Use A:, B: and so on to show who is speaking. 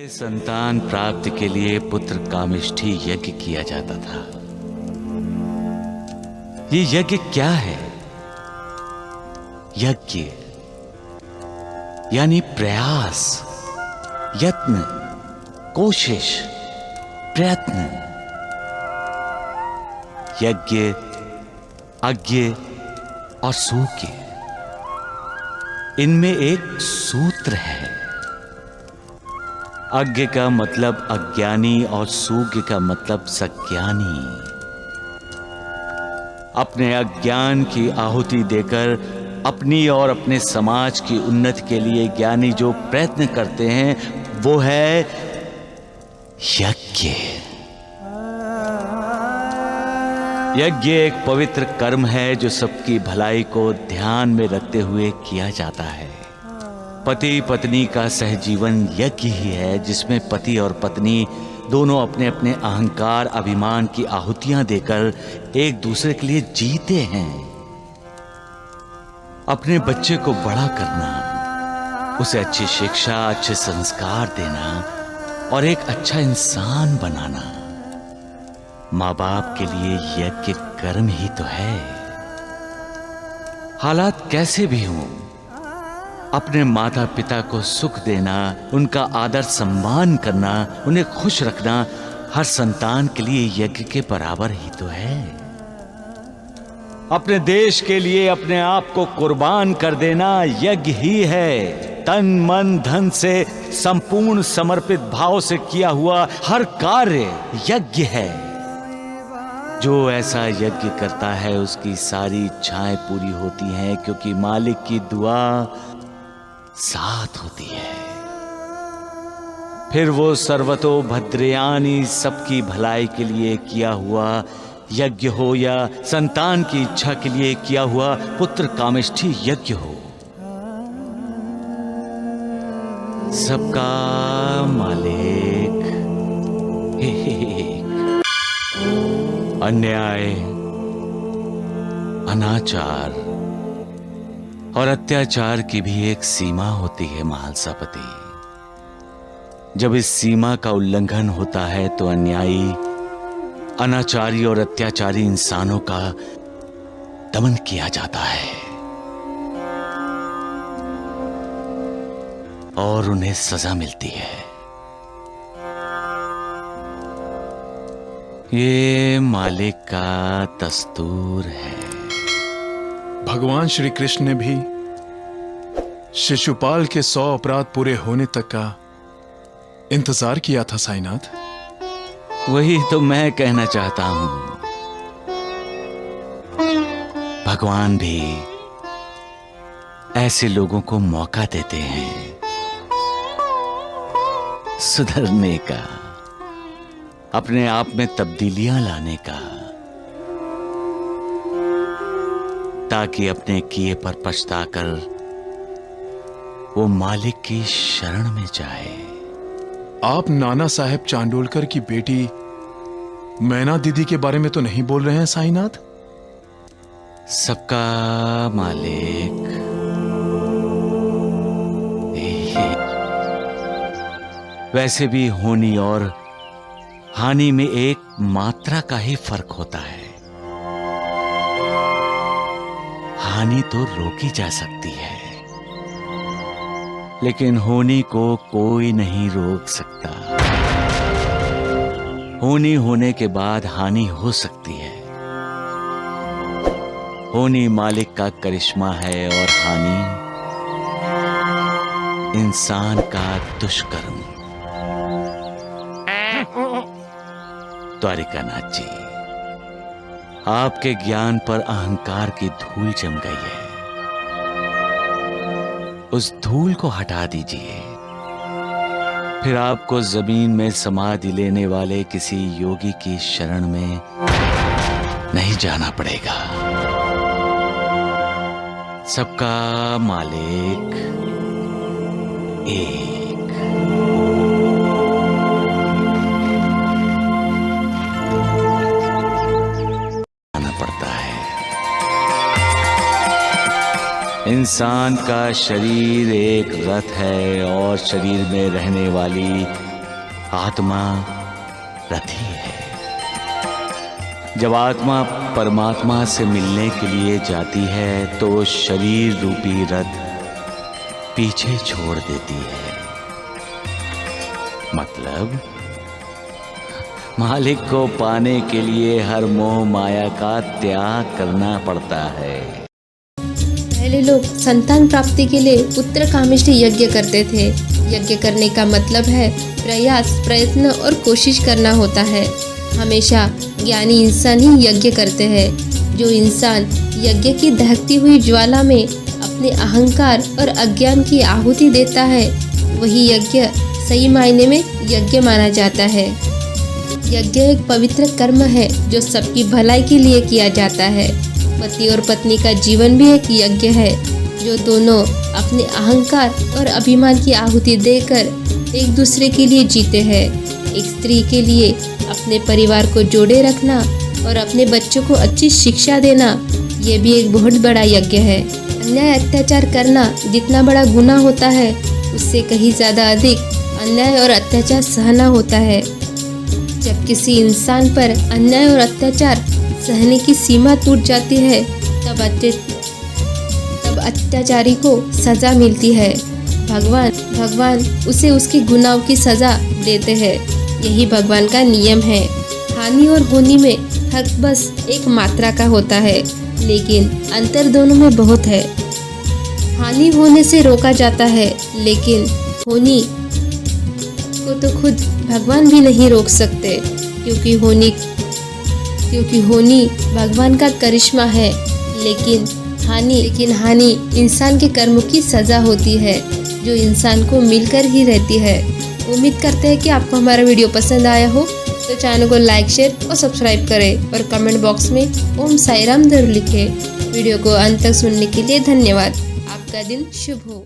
A: संतान प्राप्ति के लिए पुत्र कामिष्ठी यज्ञ किया जाता था। ये यज्ञ क्या है? यज्ञ यानी प्रयास, यत्न, कोशिश, प्रयत्न। यज्ञ, अज्ञ और सूक्य, इनमें एक सूत्र है। अज्ञ का मतलब अज्ञानी और सूक्य का मतलब सज्ञानी। अपने अज्ञान की आहुति देकर अपनी और अपने समाज की उन्नति के लिए ज्ञानी जो प्रयत्न करते हैं वो है यज्ञ। यज्ञ एक पवित्र कर्म है जो सबकी भलाई को ध्यान में रखते हुए किया जाता है। पति पत्नी का सहजीवन यज्ञ ही है, जिसमें पति और पत्नी दोनों अपने अपने अहंकार अभिमान की आहुतियां देकर एक दूसरे के लिए जीते हैं। अपने बच्चे को बड़ा करना, उसे अच्छी शिक्षा, अच्छे संस्कार देना और एक अच्छा इंसान बनाना, माँ बाप के लिए यज्ञ कर्म ही तो है। हालात कैसे भी हों, अपने माता पिता को सुख देना, उनका आदर सम्मान करना, उन्हें खुश रखना हर संतान के लिए यज्ञ के बराबर ही तो है। अपने देश के लिए अपने आप को कुर्बान कर देना यज्ञ ही है। तन मन धन से संपूर्ण समर्पित भाव से किया हुआ हर कार्य यज्ञ है। जो ऐसा यज्ञ करता है उसकी सारी इच्छाएं पूरी होती हैं, क्योंकि मालिक की दुआ साथ होती है। फिर वो सर्वतो भद्रयानी सबकी भलाई के लिए किया हुआ यज्ञ हो या संतान की इच्छा के लिए किया हुआ पुत्र कामिष्ठी यज्ञ हो, सबका मालिक एक। अन्याय, अनाचार और अत्याचार की भी एक सीमा होती है महालसापति। जब इस सीमा का उल्लंघन होता है तो अन्यायी, अनाचारी और अत्याचारी इंसानों का दमन किया जाता है और उन्हें सजा मिलती है। ये मालिक का दस्तूर है।
B: भगवान श्री कृष्ण ने भी शिशुपाल के 100 अपराध पूरे होने तक का इंतजार किया था साईनाथ।
A: वही तो मैं कहना चाहता हूं। भगवान भी ऐसे लोगों को मौका देते हैं सुधरने का, अपने आप में तब्दीलियां लाने का, ताकि अपने किए पर पछताकर वो मालिक की शरण में जाए।
B: आप नाना साहेब चांडोलकर की बेटी मैना दीदी के बारे में तो नहीं बोल रहे हैं साईनाथ?
A: सबका मालिक वैसे भी होनी और हानि में एक मात्रा का ही फर्क होता है। हानि तो रोकी जा सकती है, लेकिन होनी को कोई नहीं रोक सकता। होनी होने के बाद हानि हो सकती है। होनी मालिक का करिश्मा है और हानि इंसान का दुष्कर्म। द्वारिकानाथ जी, आपके ज्ञान पर अहंकार की धूल जम गई है। उस धूल को हटा दीजिए, फिर आपको जमीन में समाधि लेने वाले किसी योगी की शरण में नहीं जाना पड़ेगा। सबका मालिक एक। इंसान का शरीर एक रथ है और शरीर में रहने वाली आत्मा रथी है। जब आत्मा परमात्मा से मिलने के लिए जाती है तो शरीर रूपी रथ पीछे छोड़ देती है। मतलब मालिक को पाने के लिए हर मोह माया का त्याग करना पड़ता है।
C: पहले लोग संतान प्राप्ति के लिए पुत्र कामेष्टि यज्ञ करते थे। यज्ञ करने का मतलब है प्रयास, प्रयत्न और कोशिश करना होता है। हमेशा ज्ञानी इंसान ही यज्ञ करते हैं। जो इंसान यज्ञ की दहकती हुई ज्वाला में अपने अहंकार और अज्ञान की आहुति देता है, वही यज्ञ सही मायने में यज्ञ माना जाता है। यज्ञ एक पवित्र कर्म है जो सबकी भलाई के लिए किया जाता है। पति और पत्नी का जीवन भी एक यज्ञ है, जो दोनों अपने अहंकार और अभिमान की आहुति देकर एक दूसरे के लिए जीते हैं। एक स्त्री के लिए अपने परिवार को जोड़े रखना और अपने बच्चों को अच्छी शिक्षा देना, ये भी एक बहुत बड़ा यज्ञ है। अन्याय अत्याचार करना जितना बड़ा गुनाह होता है, उससे कहीं ज़्यादा अधिक अन्याय और अत्याचार सहना होता है। जब किसी इंसान पर अन्याय और अत्याचार सहने की सीमा टूट जाती है, तब अत्याचारी को सजा मिलती है। भगवान उसे उसके गुनाहों की सजा देते हैं। यही भगवान का नियम है। हानि और होनी में हक बस एक मात्रा का होता है, लेकिन अंतर दोनों में बहुत है। हानि होने से रोका जाता है, लेकिन होनी को तो खुद भगवान भी नहीं रोक सकते, क्योंकि होनी भगवान का करिश्मा है। लेकिन हानि इंसान के कर्मों की सजा होती है, जो इंसान को मिलकर ही रहती है। उम्मीद करते हैं कि आपको हमारा वीडियो पसंद आया हो, तो चैनल को लाइक, शेयर और सब्सक्राइब करें और कमेंट बॉक्स में ओम साईं राम जरूर लिखें। वीडियो को अंत तक सुनने के लिए धन्यवाद। आपका दिन शुभ हो।